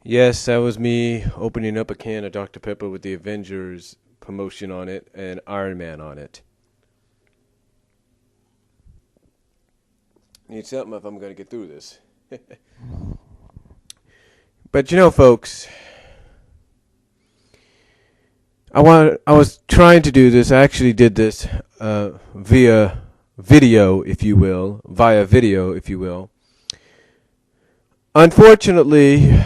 Yes, that was me opening up a can of Dr. Pepper with the Avengers promotion on it and Iron Man on it. Need something if I'm going to get through this. But folks, I was trying to do this. I actually did this via video, if you will, via video, if you will. Unfortunately,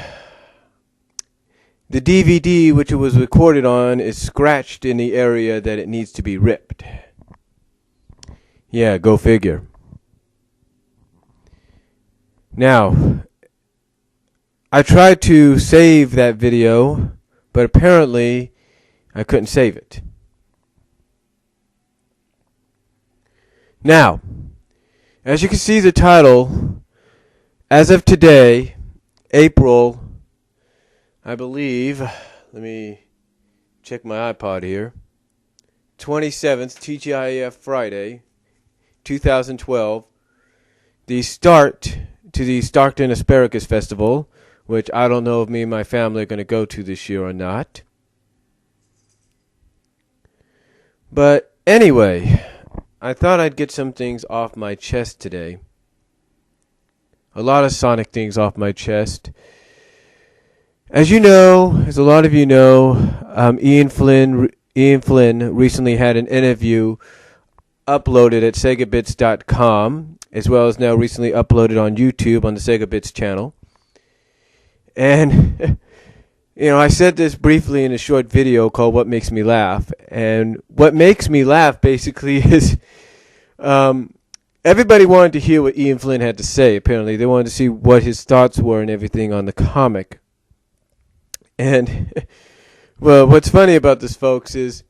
the DVD which it was recorded on is scratched in the area that it needs to be ripped. Yeah, go figure. Now, I tried to save that video, but apparently I couldn't save it. Now, as you can see the title, as of today, April, I believe, let me check my iPod here, 27th, TGIF Friday, 2012, the start to the Stockton Asparagus Festival, which I don't know if me and my family are going to go to this year or not. But anyway, I thought I'd get some things off my chest today. A lot of Sonic things off my chest. As you know, as a lot of you know, Ian Flynn recently had an interview uploaded at SegaBits.com, as well as now recently uploaded on YouTube on the SegaBits channel. And, I said this briefly in a short video called What Makes Me Laugh. And what makes me laugh, basically, is everybody wanted to hear what Ian Flynn had to say, apparently. They wanted to see what his thoughts were and everything on the comic. And, well, what's funny about this, folks, is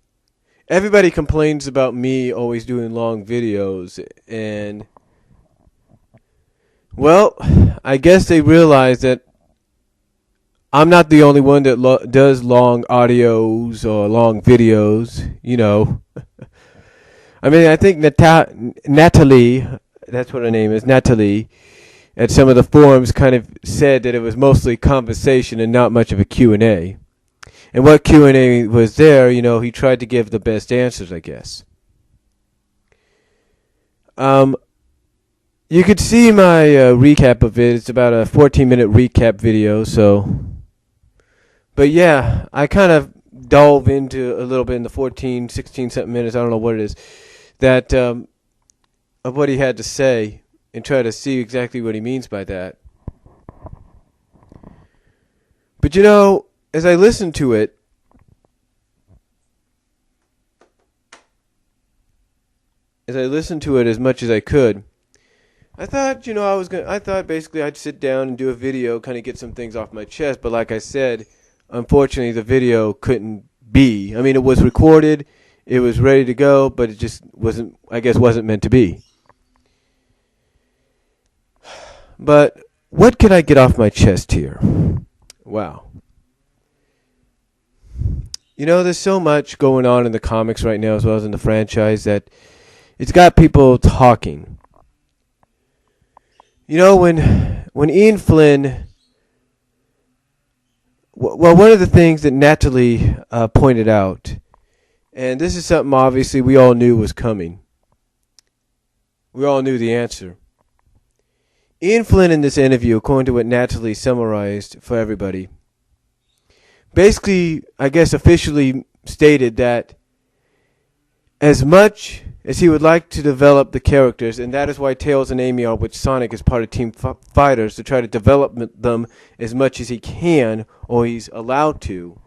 everybody complains about me always doing long videos. And, well, I guess they realize that I'm not the only one that does long audios or long videos, I mean, I think Natalie, that's what her name is, Natalie, at some of the forums kind of said that it was mostly conversation and not much of a Q&A. And what Q&A was there, he tried to give the best answers, I guess. You could see my recap of it. It's about a 14-minute recap video, so... But yeah, I kind of dove into a little bit in the 14, 16-something minutes, I don't know what it is, that of what he had to say and try to see exactly what he means by that. But as I listened to it, as much as I could, I thought, I thought basically I'd sit down and do a video, kind of get some things off my chest, but like I said, unfortunately, the video couldn't be. I mean, it was recorded, it was ready to go, but it just wasn't meant to be. But what could I get off my chest here? Wow. There's so much going on in the comics right now, as well as in the franchise, that it's got people talking. When Ian Flynn... Well, one of the things that Natalie pointed out, and this is something obviously we all knew was coming. We all knew the answer. Ian Flynn in this interview, according to what Natalie summarized for everybody, basically, I guess officially stated that as much as he would like to develop the characters, and that is why Tails and Amy are with Sonic as part of Team Fighters, to try to develop them as much as he can, or he's allowed to.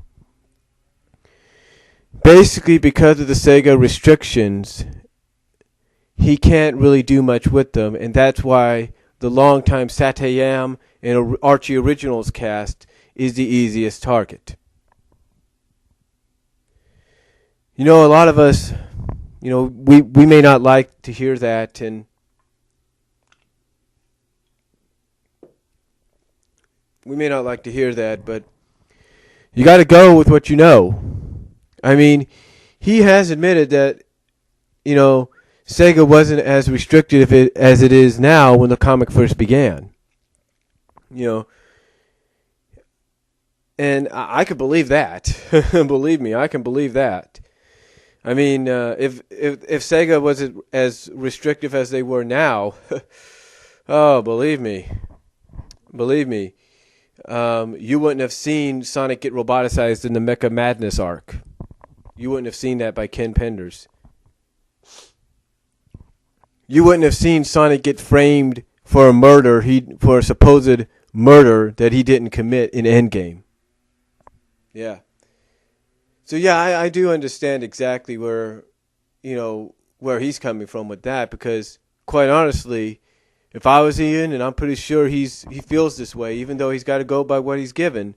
Basically, because of the Sega restrictions, he can't really do much with them, and that's why the longtime Satayam and Archie Originals cast is the easiest target. A lot of us... we may not like to hear that, and but you got to go with what you know. I mean, he has admitted that, Sega wasn't as restrictive as it is now when the comic first began. And I could believe that. Believe me, I can believe that. I mean, if Sega wasn't as restrictive as they were now, oh, believe me, you wouldn't have seen Sonic get roboticized in the Mecha Madness arc. You wouldn't have seen that by Ken Penders. You wouldn't have seen Sonic get framed for a supposed murder that he didn't commit in Endgame. Yeah. So yeah, I do understand exactly where he's coming from with that, because quite honestly, if I was Ian, and I'm pretty sure he feels this way, even though he's got to go by what he's given,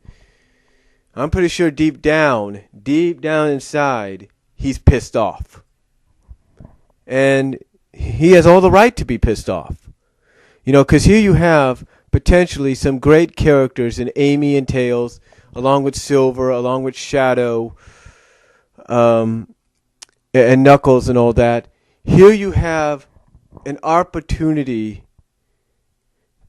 I'm pretty sure deep down inside, he's pissed off. And he has all the right to be pissed off. Because here you have potentially some great characters in Amy and Tails, along with Silver, along with Shadow, and Knuckles and all that. Here you have an opportunity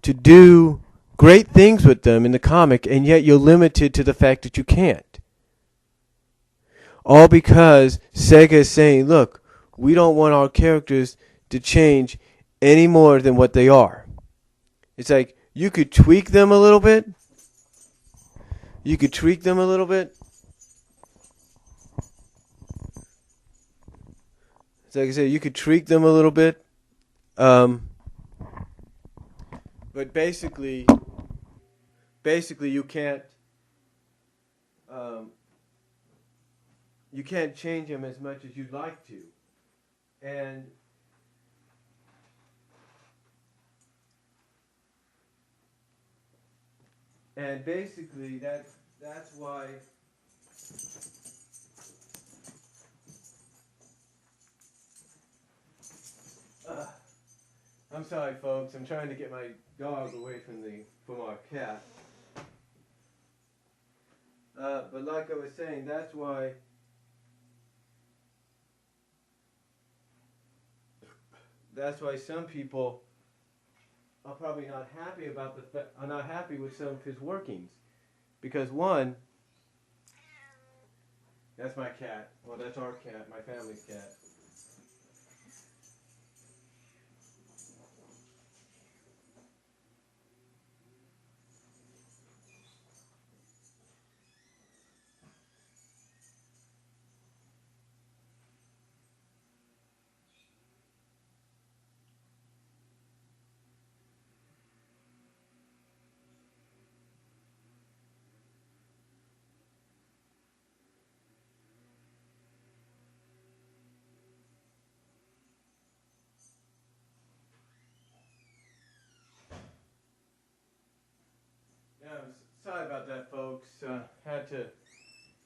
to do great things with them in the comic, and yet you're limited to the fact that you can't. All because Sega is saying, look, we don't want our characters to change any more than what they are. It's like, you could tweak them a little bit. It's like I said, you could tweak them a little bit. But basically you can't change them as much as you'd like to. And basically that's why I'm sorry, folks. I'm trying to get my dog away from our cat. But like I was saying, that's why some people are probably not happy are not happy with some of his workings, because one, that's my cat. Well, that's our cat, my family's cat. Yeah, sorry about that, folks. Had to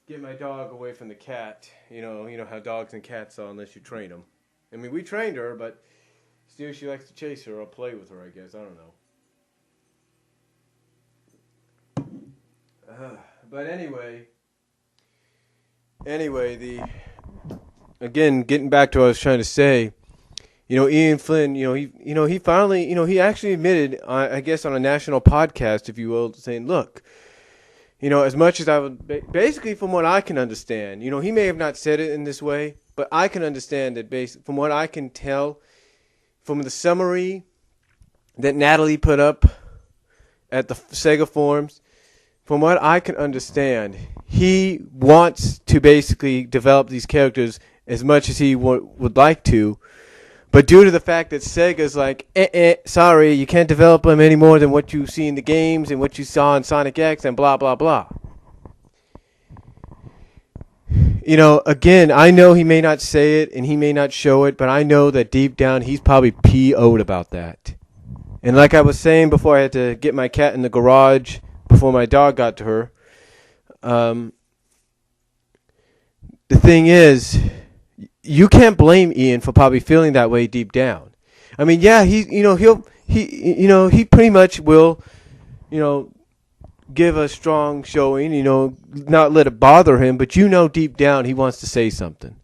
get my dog away from the cat. You know how dogs and cats are unless you train them. I mean, we trained her, but still she likes to chase her or play with her, I guess. I don't know. But anyway, getting back to what I was trying to say, Ian Flynn, he finally, he actually admitted, I guess on a national podcast, if you will, saying, look, as much as I would, basically from what I can understand, he may have not said it in this way, but I can understand that from what I can tell, from the summary that Natalie put up at the Sega forums, from what I can understand, he wants to basically develop these characters as much as he would like to, but due to the fact that Sega's like, sorry, you can't develop them any more than what you see in the games and what you saw in Sonic X and blah, blah, blah. Again, I know he may not say it and he may not show it, but I know that deep down he's probably PO'd about that. And like I was saying before, I had to get my cat in the garage before my dog got to her. The thing is, you can't blame Ian for probably feeling that way deep down. I mean, yeah, he pretty much will, give a strong showing, not let it bother him, but deep down he wants to say something.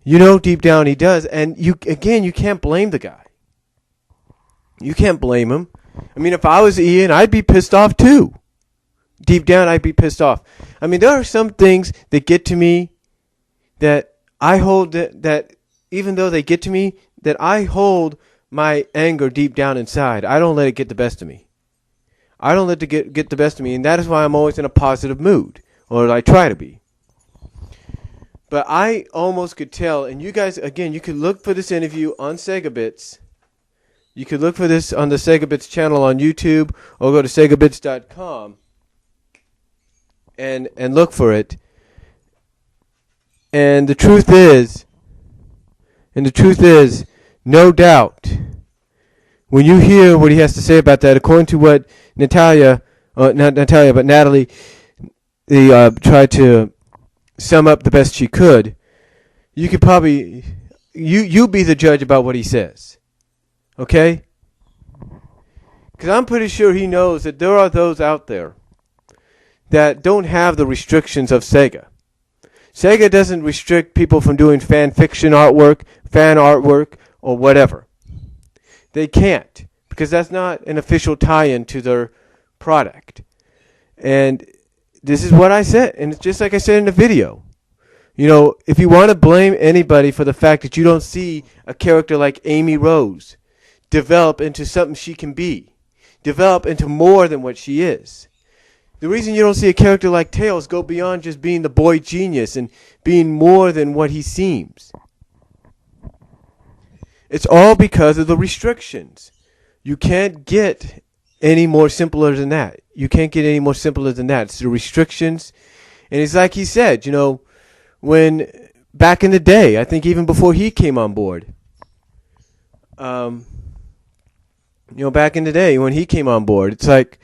Deep down he does, and you can't blame the guy. You can't blame him. I mean, if I was Ian, I'd be pissed off too. deep down, I'd be pissed off. I mean, there are some things that get to me that I hold that even though they get to me, that I hold my anger deep down inside. I don't let it get the best of me. I don't let it get the best of me, and that is why I'm always in a positive mood, or I try to be. But I almost could tell, and you guys, again, you could look for this interview on SegaBits. You could look for this on the SegaBits channel on YouTube, or go to segabits.com and look for it. And the truth is, no doubt, when you hear what he has to say about that, according to what Natalie tried to sum up the best she could, you could probably, you be the judge about what he says. Okay? Because I'm pretty sure he knows that there are those out there that don't have the restrictions of Sega. Sega doesn't restrict people from doing fan fiction artwork, fan artwork, or whatever. They can't, because that's not an official tie-in to their product. And this is what I said, and it's just like I said in the video. You know, if you want to blame anybody for the fact that you don't see a character like Amy Rose develop into something she can be, develop into more than what she is. The reason you don't see a character like Tails go beyond just being the boy genius and being more than what he seems. It's all because of the restrictions. You can't get any more simpler than that. You can't get any more simpler than that. It's the restrictions. And it's like he said, you know, when back in the day, I think even before he came on board, back in the day when he came on board, it's like,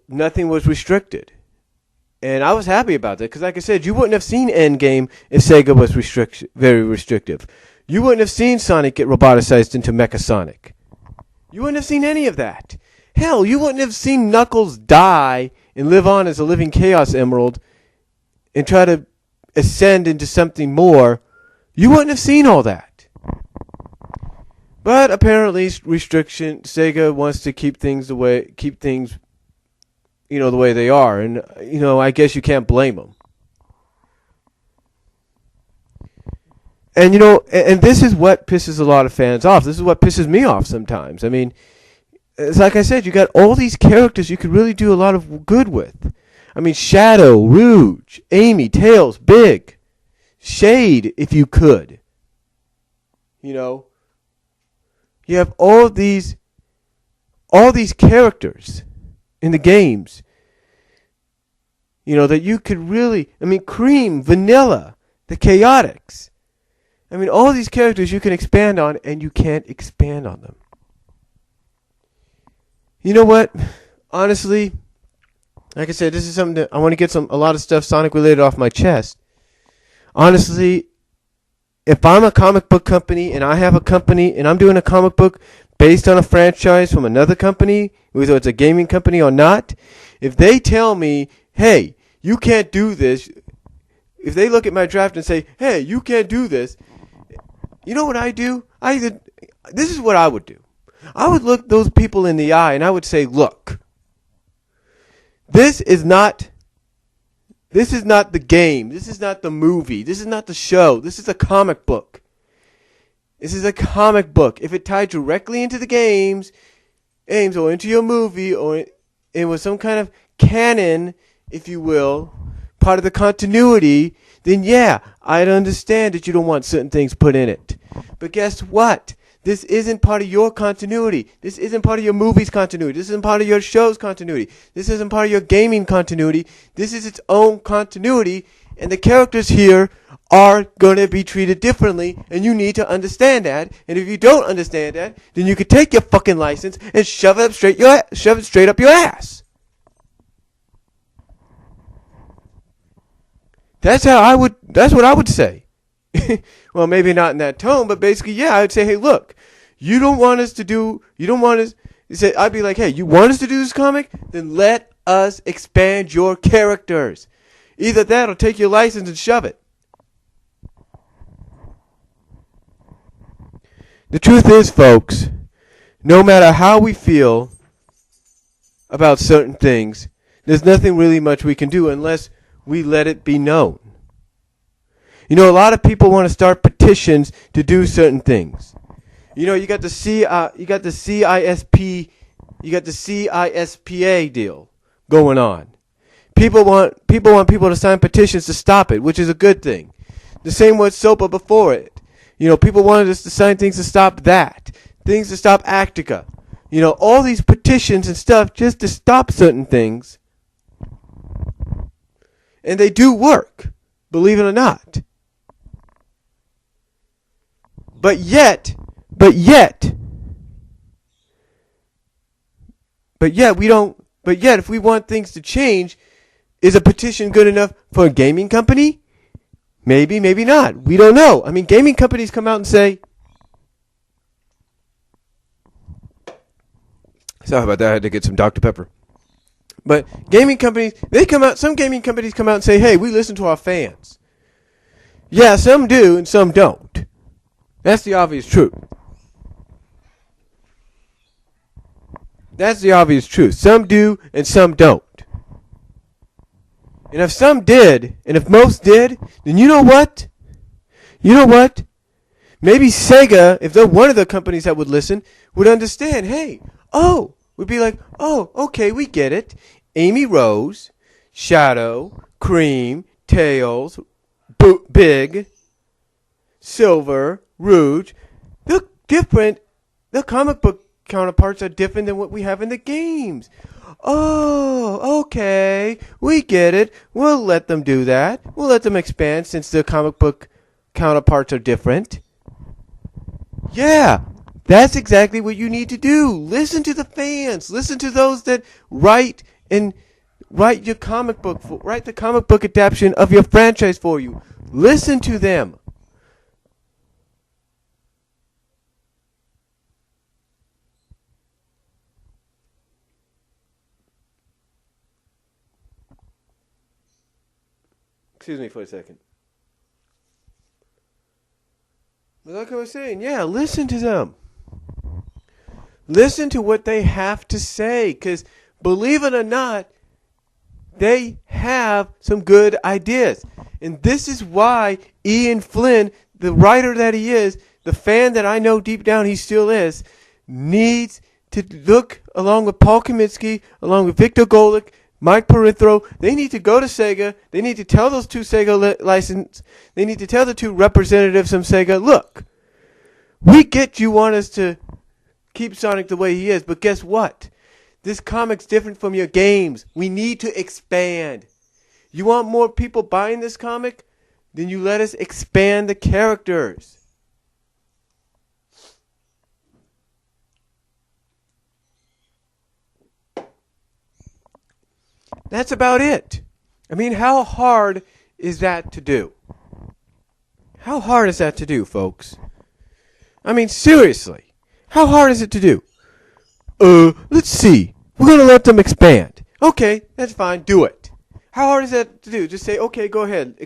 nothing was restricted. And I was happy about that because, like I said, you wouldn't have seen Endgame if Sega was very restrictive. You wouldn't have seen Sonic get roboticized into Mecha Sonic. You wouldn't have seen any of that. Hell, you wouldn't have seen Knuckles die and live on as a living Chaos Emerald and try to ascend into something more. You wouldn't have seen all that. But apparently, Sega wants to keep things the way they are, and I guess you can't blame them. And and this is what pisses a lot of fans off. This is what pisses me off sometimes. I mean, it's like I said, you got all these characters you could really do a lot of good with. I mean, Shadow, Rouge, Amy, Tails, Big, Shade, if you could. You have all these characters in the games, that you could really, Cream, Vanilla, the Chaotix. All these characters you can expand on, and you can't expand on them. You know what? Honestly, like I said, this is something that I want to get a lot of stuff Sonic related off my chest. Honestly, if I'm a comic book company and I have a company and I'm doing a comic book based on a franchise from another company, whether it's a gaming company or not, if they tell me, hey, you can't do this, if they look at my draft and say, hey, you can't do this, you know what I do? This is what I would do. I would look those people in the eye and I would say, look, this is not the game. This is not the movie. This is not the show. This is a comic book. This is a comic book. If it tied directly into the games or into your movie, or it was some kind of canon, if you will, part of the continuity, then yeah, I'd understand that you don't want certain things put in it. But guess what? This isn't part of your continuity. This isn't part of your movie's continuity. This isn't part of your show's continuity. This isn't part of your gaming continuity. This is its own continuity, and the characters here are going to be treated differently, and you need to understand that. And if you don't understand that, then you could take your fucking license and shove it straight up your ass. That's what I would say. Well, maybe not in that tone, but basically, yeah, I'd say, hey, look, you don't want us, I'd be like, hey, you want us to do this comic? Then let us expand your characters. Either that or take your license and shove it. The truth is, folks, no matter how we feel about certain things, there's nothing really much we can do unless we let it be known. You know, a lot of people want to start petitions to do certain things. You know, you got the CISP, you got the CISPA deal going on. People want people to sign petitions to stop it, which is a good thing. The same with SOPA before it. You know, people wanted us to sign things to stop that, things to stop Actica. You know, all these petitions and stuff just to stop certain things. And they do work, believe it or not. But yet, if we want things to change, is a petition good enough for a gaming company? Maybe, maybe not. We don't know. I mean, gaming companies come out and say, sorry about that, I had to get some Dr. Pepper. But gaming companies, some gaming companies come out and say, hey, we listen to our fans. Yeah, some do and some don't. That's the obvious truth. That's the obvious truth. Some do and some don't. And if some did, and if most did, then you know what? Maybe Sega, if they're one of the companies that would listen, would understand, would be like, oh, okay, we get it. Amy Rose, Shadow, Cream, Tails, Big, Silver, Rouge, they're different. The comic book counterparts are different than what we have in the games. Oh, okay, we get it. We'll let them do that. We'll let them expand since the comic book counterparts are different. Yeah, that's exactly what you need to do. Listen to the fans. Listen to those that write the comic book adaptation of your franchise for you. Listen to them. Excuse me for a second. But like I was saying, yeah, listen to them. Listen to what they have to say, because believe it or not, they have some good ideas. And this is why Ian Flynn, the writer that he is, the fan that I know deep down he still is, needs to look along with Paul Kaminsky, along with Victor Golick, Mike Perithro. They need to go to Sega. They need to tell those two Sega license. They need to tell the two representatives from Sega, look, we get you want us to keep Sonic the way he is, but guess what? This comic's different from your games. We need to expand. You want more people buying this comic? Then you let us expand the characters. That's about it. I mean, how hard is that to do? How hard is that to do, folks? I mean, seriously. How hard is it to do? Let's see. We're going to let them expand. Okay, that's fine. Do it. How hard is that to do? Just say, okay, go ahead.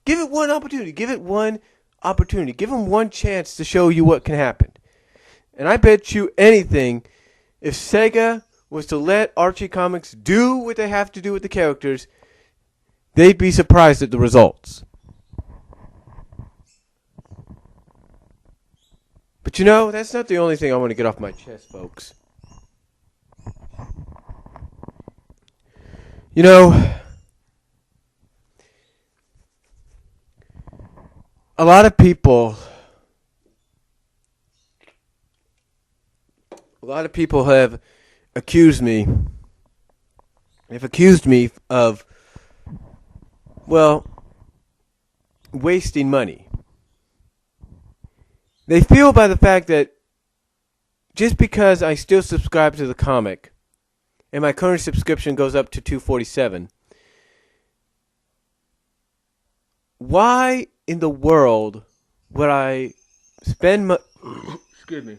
Give it one opportunity. Give them one chance to show you what can happen. And I bet you anything, if Sega was to let Archie Comics do what they have to do with the characters, they'd be surprised at the results. But you know, that's not the only thing I want to get off my chest, folks. You know, a lot of people have accused me of, well, wasting money. They feel by the fact that just because I still subscribe to the comic and my current subscription goes up to $247, why in the world would I spend excuse me.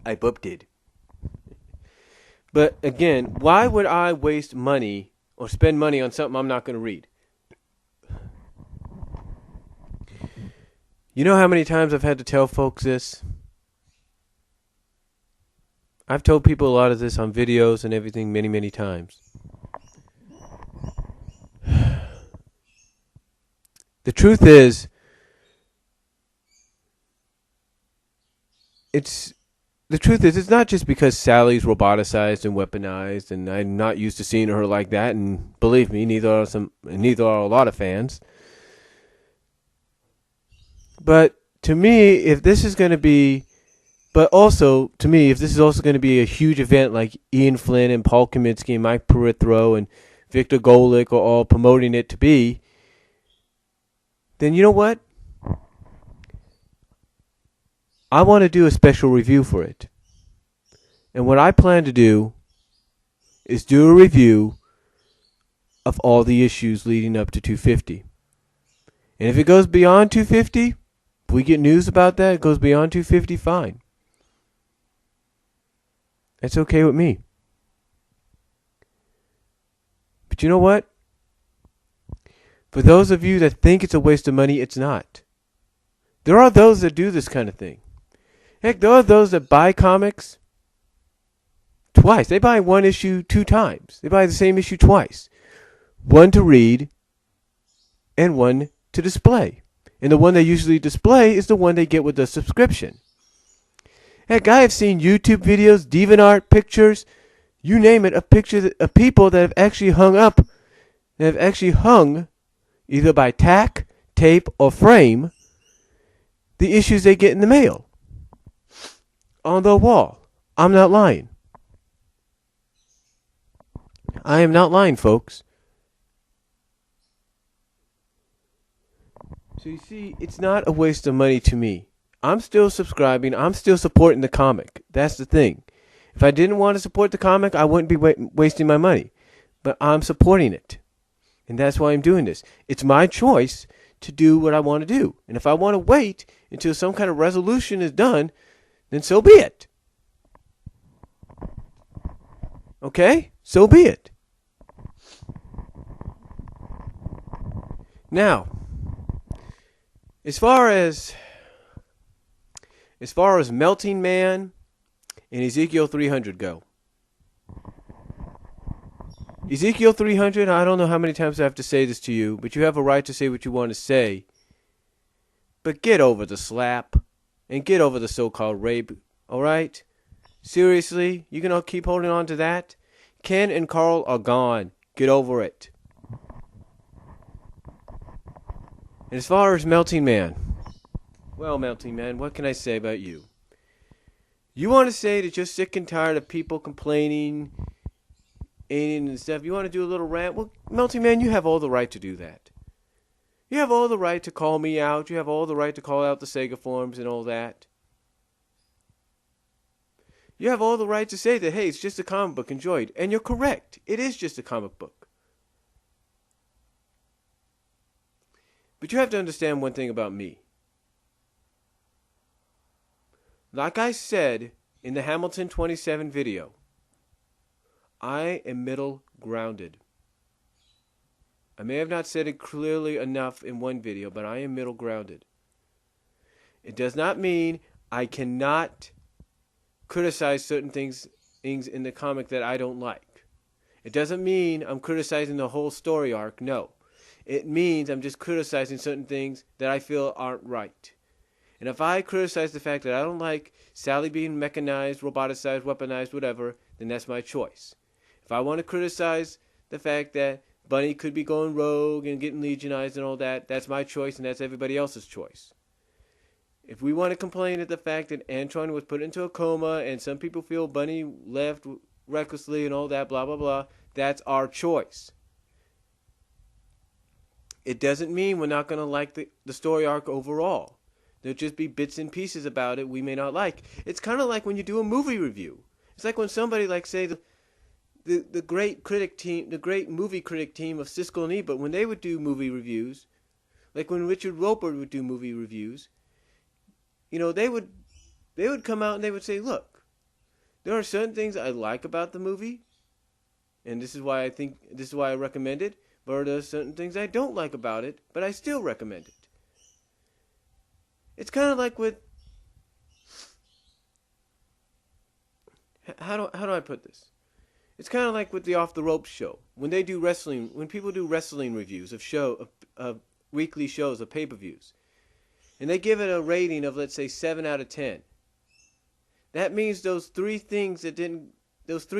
I booped it. But again, why would I waste money or spend money on something I'm not going to read? You know how many times I've had to tell folks this? I've told people a lot of this on videos and everything many, many times. The truth is, it's not just because Sally's roboticized and weaponized, and I'm not used to seeing her like that. And believe me, neither are a lot of fans. But to me, if this is going to be, but also to me, if this is also going to be a huge event like Ian Flynn and Paul Kaminsky and Mike Perithro and Victor Golick are all promoting it to be, then you know what? I want to do a special review for it. And what I plan to do is do a review of all the issues leading up to 250. And if it goes beyond 250, if we get news about that, it goes beyond 250, fine. That's okay with me. But you know what? For those of you that think it's a waste of money, it's not. There are those that do this kind of thing. Heck, there are those that buy comics twice. They buy one issue 2 times. They buy the same issue twice. One to read and one to display. And the one they usually display is the one they get with the subscription. Heck, I have seen YouTube videos, DeviantArt pictures, you name it, of pictures of people that have actually hung either by tack, tape, or frame the issues they get in the mail on the wall. I'm not lying. I am not lying, folks. So you see, it's not a waste of money to me. I'm still subscribing. I'm still supporting the comic. That's the thing. If I didn't want to support the comic, I wouldn't be wasting my money. But I'm supporting it. And that's why I'm doing this. It's my choice to do what I want to do. And if I want to wait until some kind of resolution is done, then so be it. Okay? So be it. Now, as far as Melting Man and Ezekiel 300 go. Ezekiel 300, I don't know how many times I have to say this to you, but you have a right to say what you want to say. But get over the slap and get over the so-called rape, all right? Seriously, you can all keep holding on to that? Ken and Carl are gone. Get over it. And as far as Melting Man, well, Melting Man, what can I say about you? You want to say that you're sick and tired of people complaining and stuff. You want to do a little rant? Well, Melting Man, you have all the right to do that. You have all the right to call me out. You have all the right to call out the Sega forums and all that. You have all the right to say that, hey, it's just a comic book, enjoy it. And you're correct. It is just a comic book. But you have to understand one thing about me. Like I said in the Hamilton 27 video, I am middle grounded. I may have not said it clearly enough in one video, but I am middle grounded. It does not mean I cannot criticize certain things in the comic that I don't like. It doesn't mean I'm criticizing the whole story arc, no. It means I'm just criticizing certain things that I feel aren't right. And if I criticize the fact that I don't like Sally being mechanized, roboticized, weaponized, whatever, then that's my choice. If I want to criticize the fact that Bunny could be going rogue and getting legionized and all that, that's my choice and that's everybody else's choice. If we want to complain at the fact that Antoine was put into a coma and some people feel Bunny left recklessly and all that, blah, blah, blah, that's our choice. It doesn't mean we're not going to like the story arc overall. There'll just be bits and pieces about it we may not like. It's kind of like when you do a movie review. It's like when somebody, like, say, the great critic team, the great movie critic team of Siskel and Ebert, when they would do movie reviews, like when Richard Roper would do movie reviews, you know, they would come out and they would say, look, there are certain things I like about the movie, and this is why I recommend it, but there are certain things I don't like about it, but I still recommend it. It's kind of like with how do I put this? It's kind of like with the Off the Ropes show. When they do wrestling, when people do wrestling reviews of weekly shows of pay-per-views, and they give it a rating of, let's say, 7 out of 10. That means those 3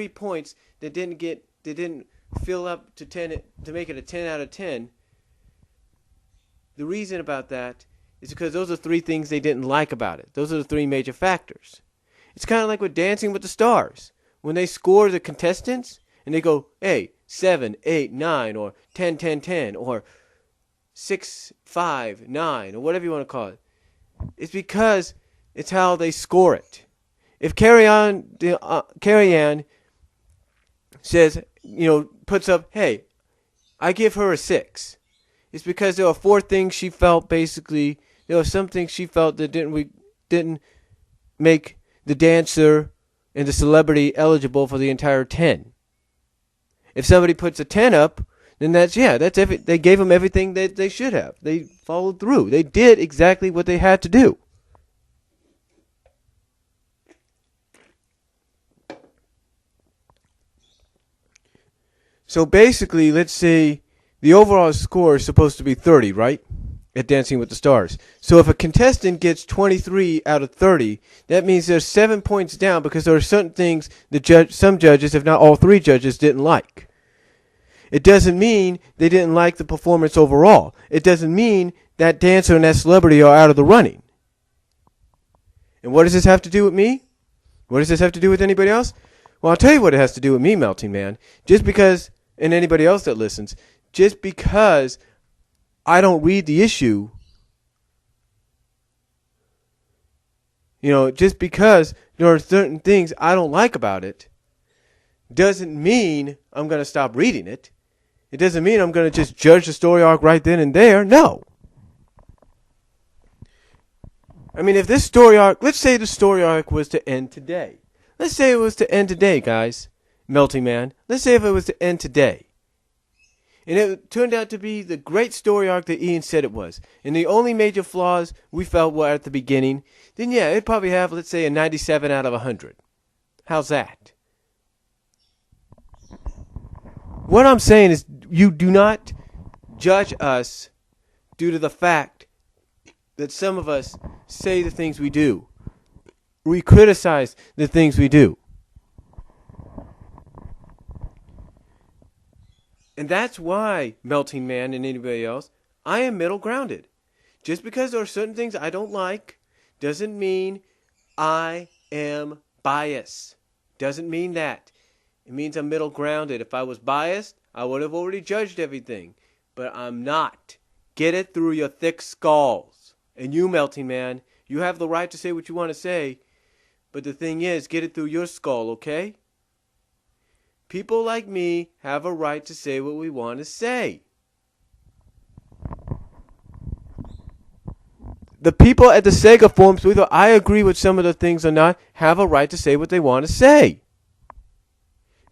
points that didn't fill up to 10 to make it a 10 out of 10. The reason about that is because those are 3 things they didn't like about it. Those are the 3 major factors. It's kind of like with Dancing with the Stars. When they score the contestants and they go, hey, 7, 8, 9, or 10, 10, 10, or 6, 5, 9, or whatever you want to call it. It's because it's how they score it. If Carrie Ann says, puts up, hey, I give her a 6. It's because there are 4 things she felt basically. There were some things she felt that didn't make the dancer and the celebrity eligible for the entire 10. If somebody puts a 10 up, then that's they gave them everything that they should have. They followed through. They did exactly what they had to do. So basically, let's say the overall score is supposed to be 30, right? At Dancing with the Stars. So if a contestant gets 23 out of 30, that means there's 7 points down because there are certain things some judges, if not all 3 judges, didn't like. It doesn't mean they didn't like the performance overall. It doesn't mean that dancer and that celebrity are out of the running. And what does this have to do with me? What does this have to do with anybody else? Well, I'll tell you what it has to do with me, Melting Man. Just because, and anybody else that listens, just because I don't read the issue, just because there are certain things I don't like about it, doesn't mean I'm going to stop reading it. It doesn't mean I'm going to just judge the story arc right then and there. No. I mean, if this story arc, let's say the story arc was to end today. Let's say it was to end today, guys. Melting Man. Let's say if it was to end today. And it turned out to be the great story arc that Ian said it was. And the only major flaws we felt were at the beginning. Then yeah, it'd probably have, let's say, a 97 out of 100. How's that? What I'm saying is you do not judge us due to the fact that some of us say the things we do. We criticize the things we do. And that's why, Melting Man and anybody else, I am middle grounded. Just because there are certain things I don't like doesn't mean I am biased. Doesn't mean that. It means I'm middle grounded. If I was biased, I would have already judged everything. But I'm not. Get it through your thick skulls. And you, Melting Man, you have the right to say what you want to say. But the thing is, get it through your skull, okay? People like me have a right to say what we want to say. The people at the Sega forums, whether I agree with some of the things or not, have a right to say what they want to say.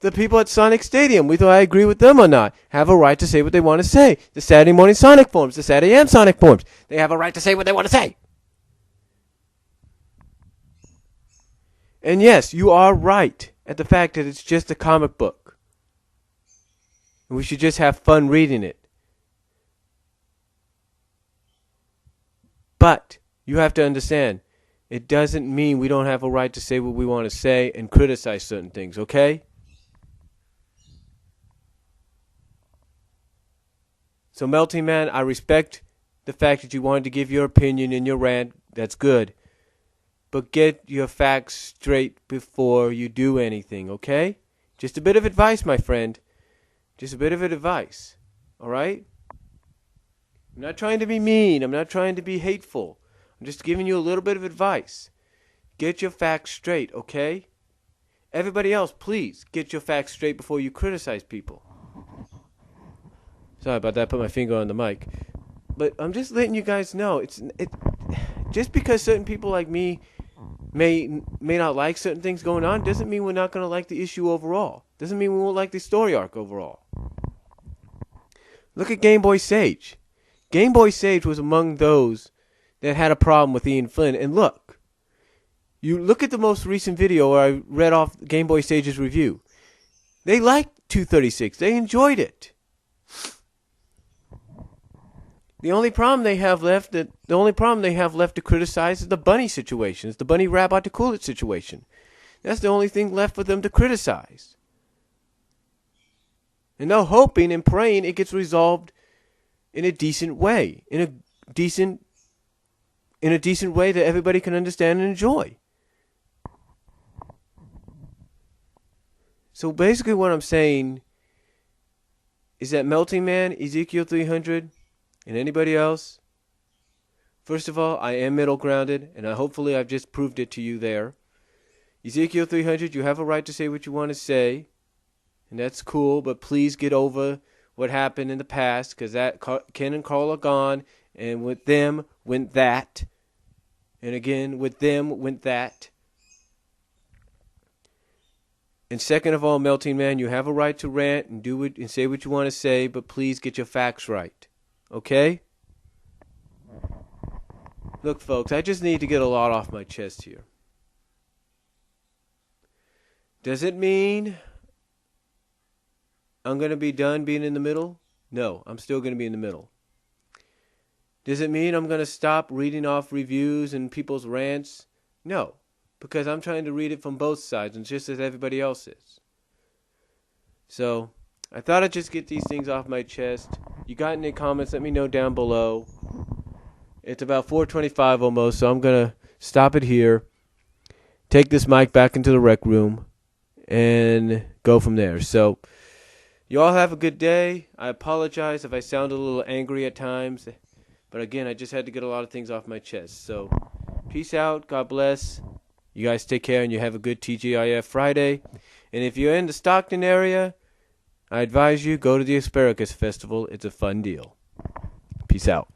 The people at Sonic Stadium, whether I agree with them or not, have a right to say what they want to say. The Saturday Morning Sonic forums, the Saturday AM Sonic forums, they have a right to say what they want to say. And yes, you are right at the fact that it's just a comic book. And we should just have fun reading it. But you have to understand, it doesn't mean we don't have a right to say what we want to say and criticize certain things, okay? So, Melting Man, I respect the fact that you wanted to give your opinion and your rant. That's good. But get your facts straight before you do anything, okay? Just a bit of advice, my friend. Just a bit of advice, all right? I'm not trying to be mean. I'm not trying to be hateful. I'm just giving you a little bit of advice. Get your facts straight, okay? Everybody else, please, get your facts straight before you criticize people. Sorry about that. I put my finger on the mic. But I'm just letting you guys know. Just because certain people like me may not like certain things going on doesn't mean we're not going to like the issue overall. Doesn't mean we won't like the story arc overall. Look at Game Boy Sage. Game Boy Sage was among those that had a problem with Ian Flynn. And look, You look at the most recent video where I read off Game Boy Stage's review. They liked 236. They enjoyed it. The only problem they have left to criticize is the bunny situation. It's the bunny Rabbi to Cool It situation. That's the only thing left for them to criticize. And they're hoping and praying it gets resolved in a decent way, in a decent way that everybody can understand and enjoy. So basically what I'm saying is that Melting Man, Ezekiel 300, and anybody else, first of all, I am middle grounded, and hopefully I've just proved it to you there. Ezekiel 300, you have a right to say what you want to say, and that's cool, but please get over what happened in the past, because Ken and Carl are gone, and with them went that, and again, with them went that. And second of all, Melting Man, you have a right to rant and do it and say what you want to say, but please get your facts right. Okay? Look, folks, I just need to get a lot off my chest here. Does it mean I'm going to be done being in the middle? No, I'm still going to be in the middle. Does it mean I'm going to stop reading off reviews and people's rants? No, because I'm trying to read it from both sides, and just as everybody else is. So, I thought I'd just get these things off my chest. You got any comments, let me know down below. It's about 4:25 almost, so I'm going to stop it here, take this mic back into the rec room, and go from there. So, you all have a good day. I apologize if I sound a little angry at times, but again, I just had to get a lot of things off my chest. So, peace out, God bless. You guys take care, and you have a good TGIF Friday. And if you're in the Stockton area, I advise you, go to the Asparagus Festival. It's a fun deal. Peace out.